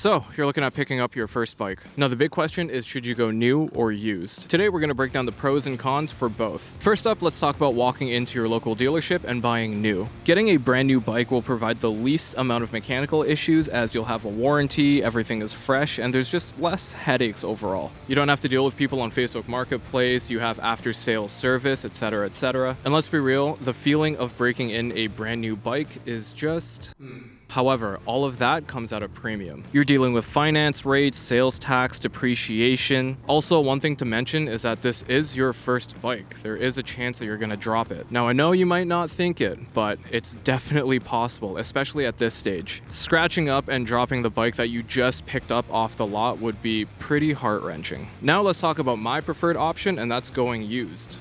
So, you're looking at picking up your first bike. Now, the big question is, should you go new or used? Today, we're going to break down the pros and cons for both. First up, let's talk about walking into your local dealership and buying new. Getting a brand new bike will provide the least amount of mechanical issues, as you'll have a warranty, everything is fresh, and there's just less headaches overall. You don't have to deal with people on Facebook Marketplace, you have after-sales service, etc., etc. And let's be real, the feeling of breaking in a brand new bike is just... However, all of that comes at a premium. You're dealing with finance rates, sales tax, depreciation. Also, one thing to mention is that this is your first bike. There is a chance that you're gonna drop it. Now, I know you might not think it, but it's definitely possible, especially at this stage. Scratching up and dropping the bike that you just picked up off the lot would be pretty heart-wrenching. Now let's talk about my preferred option, and that's going used,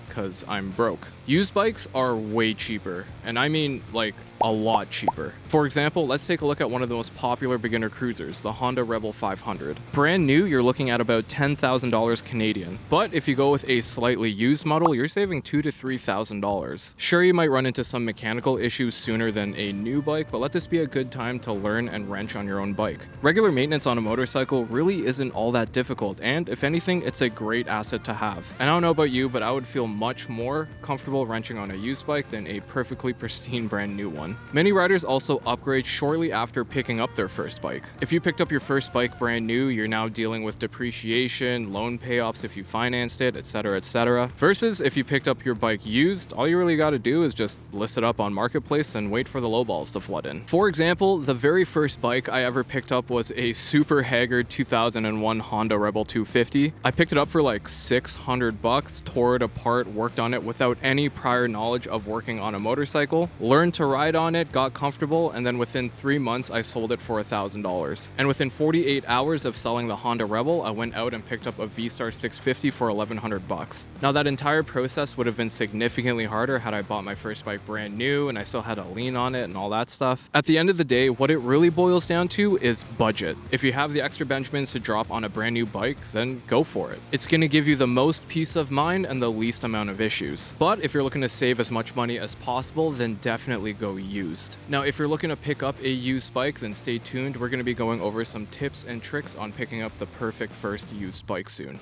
because I'm broke. Used bikes are way cheaper, and I mean like a lot cheaper. For example, let's take a look at one of the most popular beginner cruisers, the Honda Rebel 500. Brand new, you're looking at about $10,000 Canadian. But if you go with a slightly used model, you're saving $2,000 to $3,000. Sure, you might run into some mechanical issues sooner than a new bike, but let this be a good time to learn and wrench on your own bike. Regular maintenance on a motorcycle really isn't all that difficult, and if anything, it's a great asset to have. And I don't know about you, but I would feel much more comfortable wrenching on a used bike than a perfectly pristine brand new one. Many riders also upgrade shortly after picking up their first bike. If you picked up your first bike brand new, you're now dealing with depreciation, loan payoffs if you financed it, etc., etc. Versus if you picked up your bike used, all you really got to do is just list it up on Marketplace and wait for the lowballs to flood in. For example, the very first bike I ever picked up was a super haggard 2001 Honda Rebel 250. I picked it up for like $600, tore it apart, worked on it without any prior knowledge of working on a motorcycle, learned to ride on it, got comfortable, and then within 3 months I sold it for $1,000. And within 48 hours of selling the Honda Rebel, I went out and picked up a V-Star 650 for $1,100. Now that entire process would have been significantly harder had I bought my first bike brand new and I still had a lien on it and all that stuff. At the end of the day, what it really boils down to is budget. If you have the extra Benjamins to drop on a brand new bike, then go for it. It's going to give you the most peace of mind and the least amount of issues. But if you're looking to save as much money as possible, then definitely go used. Now, if you're looking to pick up a used bike, then stay tuned. We're going to be going over some tips and tricks on picking up the perfect first used bike soon.